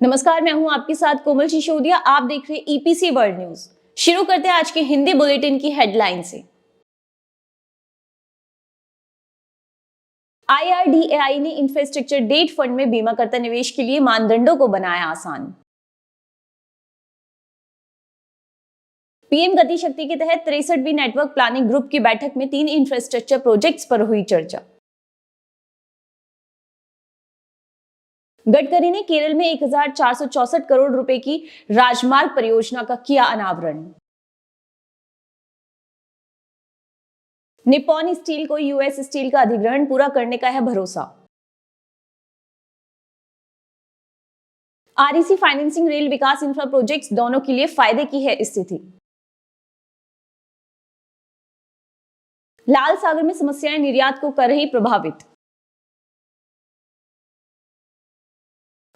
नमस्कार, मैं हूं आपके साथ कोमल सिसोदिया। आप देख रहे ईपीसी वर्ल्ड न्यूज। शुरू करते हैं आज के हिंदी बुलेटिन की हेडलाइन से। आईआरडीएआई ने इंफ्रास्ट्रक्चर डेट फंड में बीमाकर्ता निवेश के लिए मानदंडों को बनाया आसान। पीएम गति शक्ति के तहत 63वीं नेटवर्क प्लानिंग ग्रुप की बैठक में 3 इंफ्रास्ट्रक्चर प्रोजेक्ट्स पर हुई चर्चा। गडकरी ने केरल में 1464 करोड़ रुपए की राजमार्ग परियोजना का किया अनावरण। निप्पॉन स्टील को यूएस स्टील का अधिग्रहण पूरा करने का है भरोसा। आरईसी फाइनेंसिंग रेल विकास इंफ्रा प्रोजेक्ट्स दोनों के लिए फायदे की है स्थिति। लाल सागर में समस्याएं निर्यात को कर रही प्रभावित।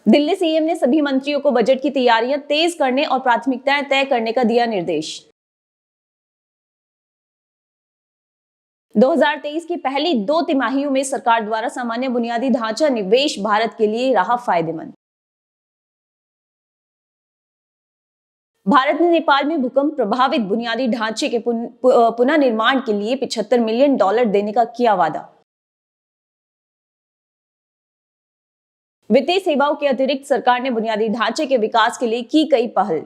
दिल्ली सीएम ने सभी मंत्रियों को बजट की तैयारियां तेज करने और प्राथमिकताएं तय करने का दिया निर्देश। 2023 की पहली 2 तिमाहियों में सरकार द्वारा सामान्य बुनियादी ढांचा निवेश भारत के लिए रहा फायदेमंद। भारत ने नेपाल में भूकंप प्रभावित बुनियादी ढांचे के पुनः निर्माण के लिए $75 मिलियन देने का किया वादा। वित्तीय सेवाओं के अतिरिक्त सरकार ने बुनियादी ढांचे के विकास के लिए की कई पहल।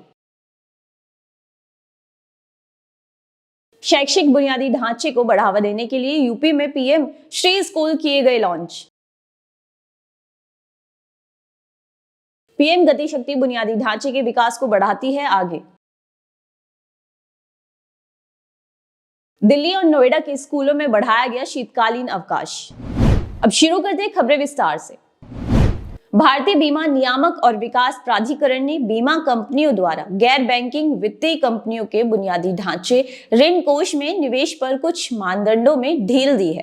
शैक्षिक बुनियादी ढांचे को बढ़ावा देने के लिए यूपी में पीएम श्री स्कूल किए गए लॉन्च। पीएम गति शक्ति बुनियादी ढांचे के विकास को बढ़ाती है आगे। दिल्ली और नोएडा के स्कूलों में बढ़ाया गया शीतकालीन अवकाश। अब शुरू करते हैं खबरें विस्तार से। भारतीय बीमा नियामक और विकास प्राधिकरण ने बीमा कंपनियों द्वारा गैर बैंकिंग वित्तीय कंपनियों के बुनियादी ढांचे ऋण कोष में निवेश पर कुछ मानदंडों में ढील दी है।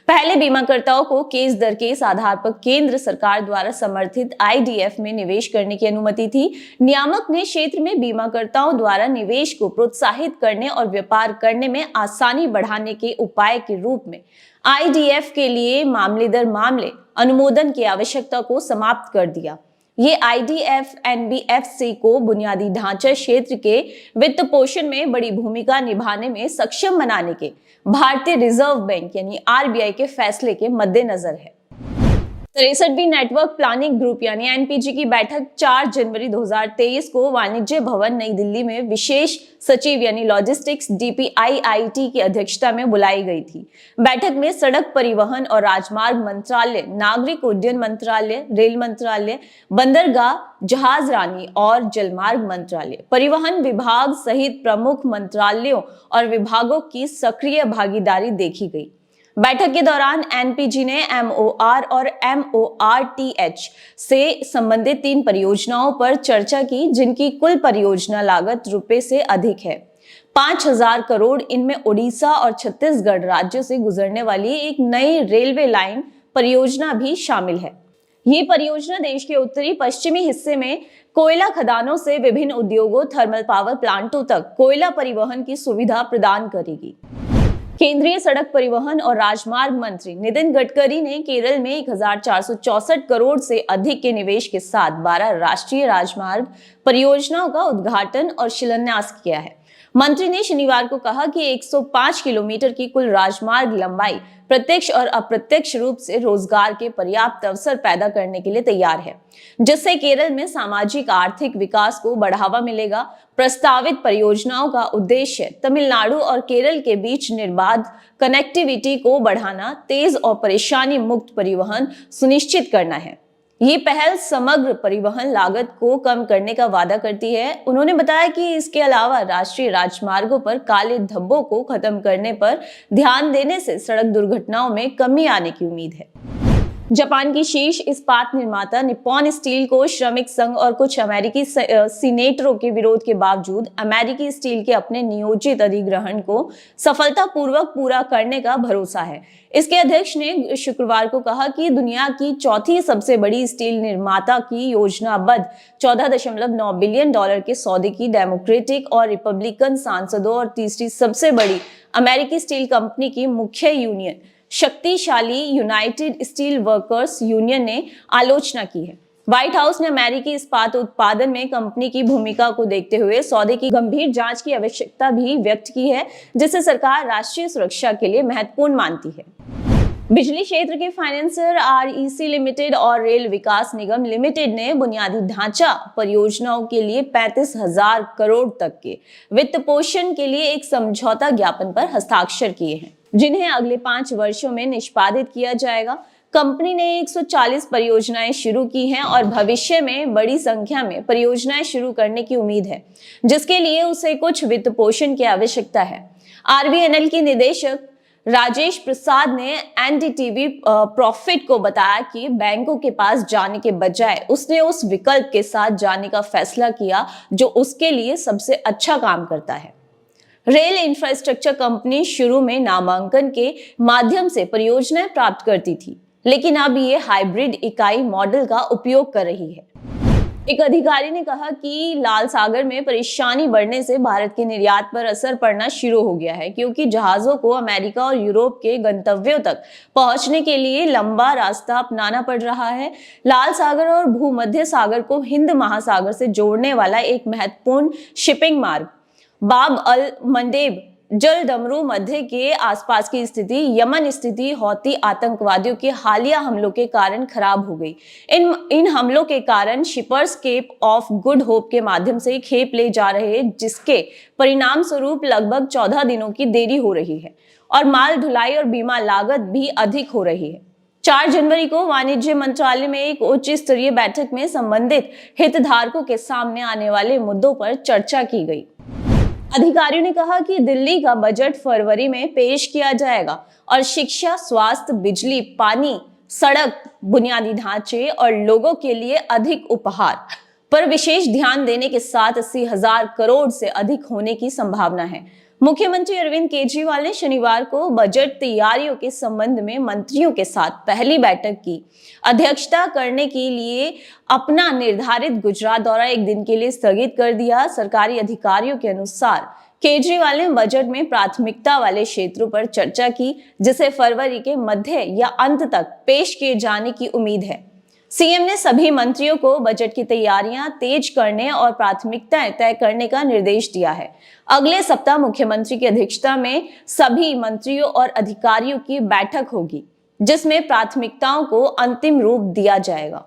पहले बीमाकर्ताओं को केस दर केस आधार पर केंद्र सरकार द्वारा समर्थित आईडीएफ में निवेश करने की अनुमति थी। नियामक ने क्षेत्र में बीमाकर्ताओं द्वारा निवेश को प्रोत्साहित करने और व्यापार करने में आसानी बढ़ाने के उपाय के रूप में आईडीएफ के लिए मामले दर मामले अनुमोदन की आवश्यकता को समाप्त कर दिया। ये आईडीएफ एनबीएफसी को बुनियादी ढांचा क्षेत्र के वित्त पोषण में बड़ी भूमिका निभाने में सक्षम बनाने के भारतीय रिजर्व बैंक यानी आरबीआई के फैसले के मद्देनजर है। 63वीं नेटवर्क प्लानिंग ग्रुप यानी एनपीजी की बैठक 4 जनवरी 2023 को वाणिज्य भवन नई दिल्ली में विशेष सचिव यानी लॉजिस्टिक्स डीपीआईआईटी की अध्यक्षता में बुलाई गई थी। बैठक में सड़क परिवहन और राजमार्ग मंत्रालय, नागरिक उड्डयन मंत्रालय, रेल मंत्रालय, बंदरगाह, जहाजरानी और जलमार्ग मंत्रालय, परिवहन विभाग सहित प्रमुख मंत्रालयों और विभागों की सक्रिय भागीदारी देखी गई। बैठक के दौरान एनपीजी ने एमओआर और एमओआरटीएच से संबंधित 3 परियोजनाओं पर चर्चा की, जिनकी कुल परियोजना लागत रुपए से अधिक है 5000 करोड़। इनमें ओडिशा और छत्तीसगढ़ राज्यों से गुजरने वाली एक नई रेलवे लाइन परियोजना भी शामिल है। ये परियोजना देश के उत्तरी पश्चिमी हिस्से में कोयला खदानों से विभिन्न उद्योगों, थर्मल पावर प्लांटों तक कोयला परिवहन की सुविधा प्रदान करेगी। केंद्रीय सड़क परिवहन और राजमार्ग मंत्री नितिन गडकरी ने केरल में 1464 करोड़ से अधिक के निवेश के साथ 12 राष्ट्रीय राजमार्ग परियोजनाओं का उद्घाटन और शिलान्यास किया है। मंत्री ने शनिवार को कहा कि 105 किलोमीटर की कुल राजमार्ग लंबाई प्रत्यक्ष और अप्रत्यक्ष रूप से रोजगार के पर्याप्त अवसर पैदा करने के लिए तैयार है, जिससे केरल में सामाजिक आर्थिक विकास को बढ़ावा मिलेगा। प्रस्तावित परियोजनाओं का उद्देश्य तमिलनाडु और केरल के बीच निर्बाध कनेक्टिविटी को बढ़ाना, तेज और परेशानी मुक्त परिवहन सुनिश्चित करना है। ये पहल समग्र परिवहन लागत को कम करने का वादा करती है। उन्होंने बताया कि इसके अलावा राष्ट्रीय राजमार्गों पर काले धब्बों को खत्म करने पर ध्यान देने से सड़क दुर्घटनाओं में कमी आने की उम्मीद है। जापान की शीर्ष इस्पात निर्माता निप्पॉन स्टील को श्रमिक संघ और कुछ अमेरिकी सीनेटरों के विरोध के बावजूद अमेरिकी स्टील के अपने नियोजित अधिग्रहण को सफलतापूर्वक पूरा करने का भरोसा है। इसके अध्यक्ष ने शुक्रवार को कहा कि दुनिया की चौथी सबसे बड़ी स्टील निर्माता की योजनाबद्ध $14.9 बिलियन के सौदे की डेमोक्रेटिक और रिपब्लिकन सांसदों और तीसरी सबसे बड़ी अमेरिकी स्टील कंपनी की मुख्य यूनियन शक्तिशाली यूनाइटेड स्टील वर्कर्स यूनियन ने आलोचना की है। व्हाइट हाउस ने अमेरिकी इस्पात उत्पादन में कंपनी की भूमिका को देखते हुए सौदे की गंभीर जांच की आवश्यकता भी व्यक्त की है, जिसे सरकार राष्ट्रीय सुरक्षा के लिए महत्वपूर्ण मानती है। बिजली क्षेत्र के फाइनेंसर REC लिमिटेड और रेल विकास निगम लिमिटेड ने बुनियादी ढांचा परियोजनाओं के लिए 35,000 करोड़ तक के वित्त पोषण के लिए एक समझौता ज्ञापन पर हस्ताक्षर किए हैं, जिन्हें अगले 5 वर्षों में निष्पादित किया जाएगा। कंपनी ने 140 परियोजनाएं शुरू की हैं और भविष्य में बड़ी संख्या में परियोजनाएं शुरू करने की उम्मीद है, जिसके लिए उसे कुछ वित्त पोषण की आवश्यकता है। RVNL के निदेशक राजेश प्रसाद ने NDTV प्रॉफिट को बताया कि बैंकों के पास जाने के बजाय उसने उस विकल्प के साथ जाने का फैसला किया जो उसके लिए सबसे अच्छा काम करता है। रेल इंफ्रास्ट्रक्चर कंपनी शुरू में नामांकन के माध्यम से परियोजनाएं प्राप्त करती थी, लेकिन अब ये हाइब्रिड इकाई मॉडल का उपयोग कर रही है। एक अधिकारी ने कहा कि लाल सागर में परेशानी बढ़ने से भारत के निर्यात पर असर पड़ना शुरू हो गया है, क्योंकि जहाजों को अमेरिका और यूरोप के गंतव्यों तक पहुंचने के लिए लंबा रास्ता अपनाना पड़ रहा है। लाल सागर और भूमध्य सागर को हिंद महासागर से जोड़ने वाला एक महत्वपूर्ण शिपिंग मार्ग बाब अल मंडेब जल डमरू मध्य के आसपास की स्थिति, यमन स्थिति हौती आतंकवादियों के हालिया हमलों के कारण खराब हो गई। इन हमलों के कारण shippers Cape of Good Hope के माध्यम से खेप ले जा रहे हैं, जिसके परिणाम स्वरूप लगभग 14 दिनों की देरी हो रही है और माल ढुलाई और बीमा लागत भी अधिक हो रही है। 4 जनवरी को वाणिज्य मंत्रालय में एक उच्च स्तरीय बैठक में संबंधित हितधारकों के सामने आने वाले मुद्दों पर चर्चा की गई। अधिकारियों ने कहा कि दिल्ली का बजट फरवरी में पेश किया जाएगा और शिक्षा, स्वास्थ्य, बिजली, पानी, सड़क, बुनियादी ढांचे और लोगों के लिए अधिक उपहार पर विशेष ध्यान देने के साथ 80,000 करोड़ से अधिक होने की संभावना है। मुख्यमंत्री अरविंद केजरीवाल ने शनिवार को बजट तैयारियों के संबंध में मंत्रियों के साथ पहली बैठक की अध्यक्षता करने के लिए अपना निर्धारित गुजरात दौरा एक दिन के लिए स्थगित कर दिया। सरकारी अधिकारियों के अनुसार केजरीवाल ने बजट में प्राथमिकता वाले क्षेत्रों पर चर्चा की, जिसे फरवरी के मध्य या अंत तक पेश किए जाने की उम्मीद है। सीएम ने सभी मंत्रियों को बजट की तैयारियां तेज करने और प्राथमिकताएं तय करने का निर्देश दिया है। अगले सप्ताह मुख्यमंत्री की अध्यक्षता में सभी मंत्रियों और अधिकारियों की बैठक होगी, जिसमें प्राथमिकताओं को अंतिम रूप दिया जाएगा।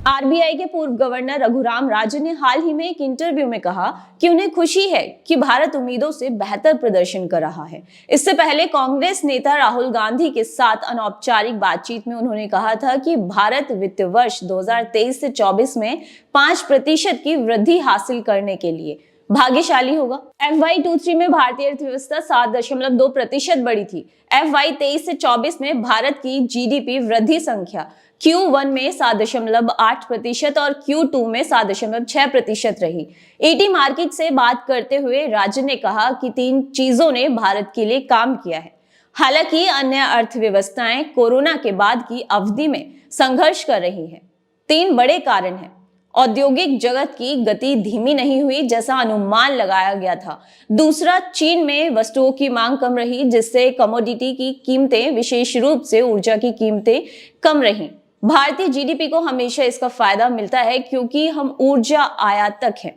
RBI के पूर्व गवर्नर रघुराम राजन ने हाल ही में एक इंटरव्यू में कहा कि उन्हें खुशी है कि भारत उम्मीदों से बेहतर प्रदर्शन कर रहा है। इससे पहले कांग्रेस नेता राहुल गांधी के साथ अनौपचारिक बातचीत में उन्होंने कहा था कि भारत वित्त वर्ष 2023 से 24 में 5% की वृद्धि हासिल करने के लिए भाग्यशाली होगा। FY23 में भारतीय अर्थव्यवस्था 7.2% बढ़ी थी। FY23 से 24 में भारत की GDP वृद्धि संख्या Q1 में 7.8% और Q2 में 7.6% रही। ET मार्केट से बात करते हुए राजन ने कहा कि 3 चीजों ने भारत के लिए काम किया है। हालांकि अन्य अर्थव्यवस्थाएं कोरोना के बाद की अवधि में संघर्ष कर रही हैं। 3 बड़े कारण हैं। औद्योगिक जगत की गति धीमी नहीं हुई जैसा अनुमान लगाया गया था। दूसरा, चीन में वस्तुओं की मांग कम रही, जिससे कमोडिटी की कीमतें, विशेष रूप से ऊर्जा की कीमतें कम रहीं। भारतीय GDP को हमेशा इसका फायदा मिलता है क्योंकि हम ऊर्जा आयातक हैं।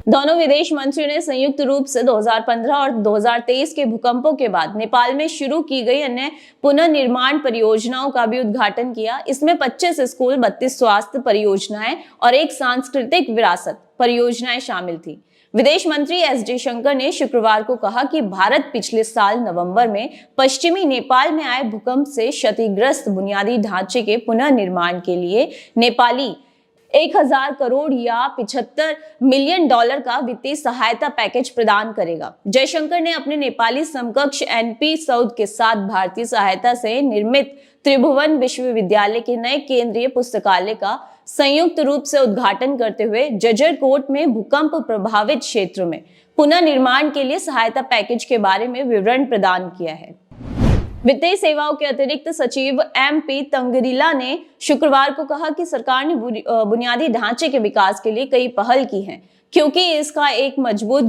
दोनों विदेश मंत्रियों ने संयुक्त रूप से 2015 और 2023 के भूकंपों के बाद नेपाल में शुरू की गई अन्य पुनर्निर्माण परियोजनाओं का भी उद्घाटन किया। इसमें 25 स्कूल, 32 स्वास्थ्य परियोजनाएं और एक सांस्कृतिक विरासत परियोजनाएं शामिल थी। विदेश मंत्री S जयशंकर ने शुक्रवार को कहा कि भारत पिछले साल नवंबर में पश्चिमी नेपाल में आए भूकंप से क्षतिग्रस्त बुनियादी ढांचे के पुनर्निर्माण के लिए नेपाली 1,000 करोड़ या $75 मिलियन का वित्तीय सहायता पैकेज प्रदान करेगा। जयशंकर ने अपने नेपाली समकक्ष NP सौद के साथ भारतीय सहायता से निर्मित त्रिभुवन विश्वविद्यालय के नए केंद्रीय पुस्तकालय का संयुक्त रूप से उद्घाटन करते हुए जजरकोट में भूकंप प्रभावित क्षेत्रों में पुनर्निर्माण के लिए सहायता पैकेज के बारे में विवरण प्रदान किया है। वित्तीय सेवाओं के अतिरिक्त सचिव MP तंगरीला ने शुक्रवार को कहा कि सरकार ने बुनियादी ढांचे के विकास के लिए कई पहल की हैं, क्योंकि इसका एक मजबूत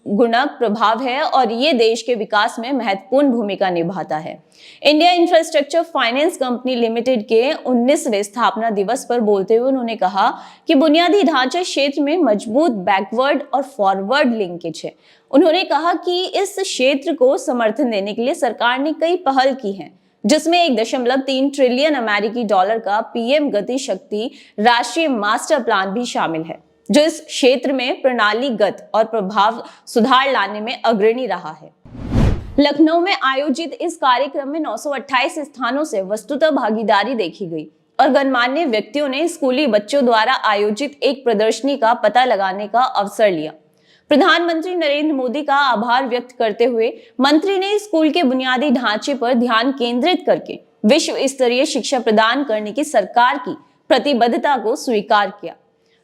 गुणक प्रभाव है और ये देश के विकास में महत्वपूर्ण भूमिका निभाता है। India infrastructure finance company limited के 19वें स्थापना दिवस पर बोलते हुए उन्होंने कहा कि बुनियादी ढांचा क्षेत्र में मजबूत बैकवर्ड और फॉरवर्ड लिंकेज है। उन्होंने कहा कि इस क्षेत्र को समर्थन देने के लिए सरकार ने कई पहल की हैं, जिसमें 1.3 ट्रिलियन अमेरिकी डॉलर का PM गति शक्ति राष्ट्रीय मास्टर प्लान भी शामिल है, जो इस क्षेत्र में प्रणालीगत और प्रभाव सुधार लाने में अग्रणी रहा है। लखनऊ में आयोजित इस कार्यक्रम में 928 स्थानों से वस्तुतः भागीदारी देखी गई और गणमान्य व्यक्तियों ने स्कूली बच्चों द्वारा आयोजित एक प्रदर्शनी का पता लगाने का अवसर लिया। प्रधानमंत्री नरेंद्र मोदी का आभार व्यक्त करते हुए मंत्री ने स्कूल के बुनियादी ढांचे पर ध्यान केंद्रित करके विश्व स्तरीय शिक्षा प्रदान करने की सरकार की प्रतिबद्धता को स्वीकार किया।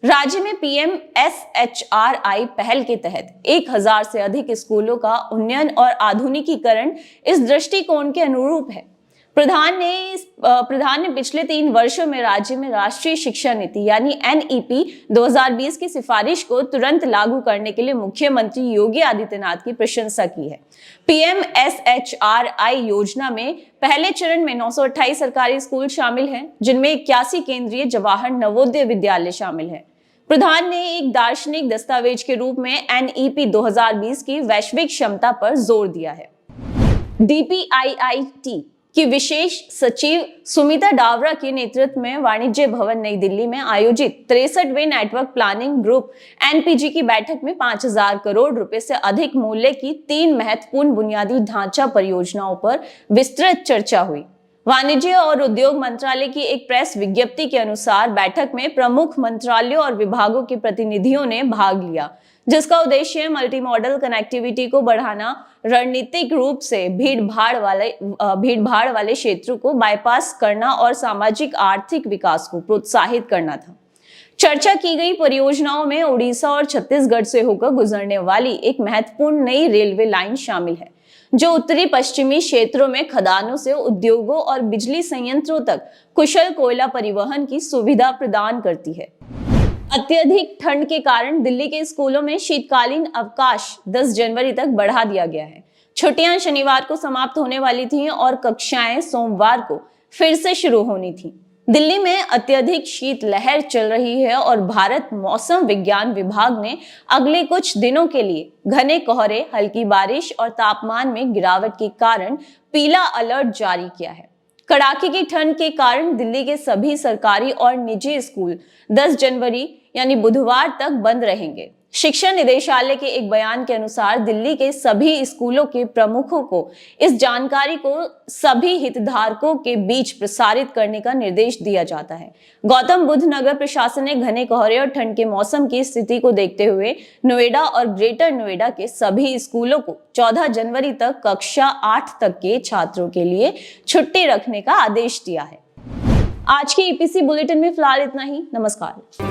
राज्य में PMSHRI पहल के तहत 1000 से अधिक स्कूलों का उन्नयन और आधुनिकीकरण इस दृष्टिकोण के अनुरूप है। प्रधान ने पिछले 3 वर्षों में राज्य में राष्ट्रीय शिक्षा नीति यानी NEP 2020 की सिफारिश को तुरंत लागू करने के लिए मुख्यमंत्री योगी आदित्यनाथ की प्रशंसा की है। PMSHRI योजना में पहले चरण में 928 सरकारी स्कूल शामिल हैं, जिनमें 81 केंद्रीय जवाहर नवोदय विद्यालय शामिल है। प्रधान ने एक दार्शनिक दस्तावेज के रूप में NEP 2020 की वैश्विक क्षमता पर जोर दिया है। DPIIT की विशेष सचिव सुमिता डावरा के नेतृत्व में वाणिज्य भवन नई दिल्ली में आयोजित 63वें नेटवर्क प्लानिंग ग्रुप NPG की बैठक में 5000 करोड़ रुपए से अधिक मूल्य की 3 महत्वपूर्ण बुनियादी ढांचा परियोजनाओं पर विस्तृत चर्चा हुई। वाणिज्य और उद्योग मंत्रालय की एक प्रेस विज्ञप्ति के अनुसार बैठक में प्रमुख मंत्रालयों और विभागों के प्रतिनिधियों ने भाग लिया, जिसका उद्देश्य मल्टी मॉडल कनेक्टिविटी को बढ़ाना, रणनीतिक रूप से भीड़-भाड़ वाले क्षेत्रों को बाईपास करना और सामाजिक आर्थिक विकास को प्रोत्साहित करना था। चर्चा की गई परियोजनाओं में उड़ीसा और छत्तीसगढ़ से होकर गुजरने वाली एक महत्वपूर्ण नई रेलवे लाइन शामिल है, जो उत्तरी पश्चिमी क्षेत्रों में खदानों से उद्योगों और बिजली संयंत्रों तक कुशल कोयला परिवहन की सुविधा प्रदान करती है। अत्यधिक ठंड के कारण दिल्ली के स्कूलों में शीतकालीन अवकाश 10 जनवरी तक बढ़ा दिया गया है। छुट्टियां शनिवार को समाप्त होने वाली थीं और कक्षाएं सोमवार को फिर से शुरू होनी थीं। दिल्ली में अत्यधिक शीतलहर चल रही है और भारत मौसम विज्ञान विभाग ने अगले कुछ दिनों के लिए घने कोहरे, हल्की बारिश और तापमान में गिरावट के कारण पीला अलर्ट जारी किया है। कड़ाके की ठंड के कारण दिल्ली के सभी सरकारी और निजी स्कूल 10 जनवरी यानी बुधवार तक बंद रहेंगे। शिक्षा निदेशालय के एक बयान के अनुसार दिल्ली के सभी स्कूलों के प्रमुखों को इस जानकारी को सभी हितधारकों के बीच प्रसारित करने का निर्देश दिया जाता है। गौतम बुद्ध नगर प्रशासन ने घने कोहरे और ठंड के मौसम की स्थिति को देखते हुए नोएडा और ग्रेटर नोएडा के सभी स्कूलों को 14 जनवरी तक कक्षा 8 तक के छात्रों के लिए छुट्टी रखने का आदेश दिया है। आज के EPC बुलेटिन में फिलहाल इतना ही। नमस्कार।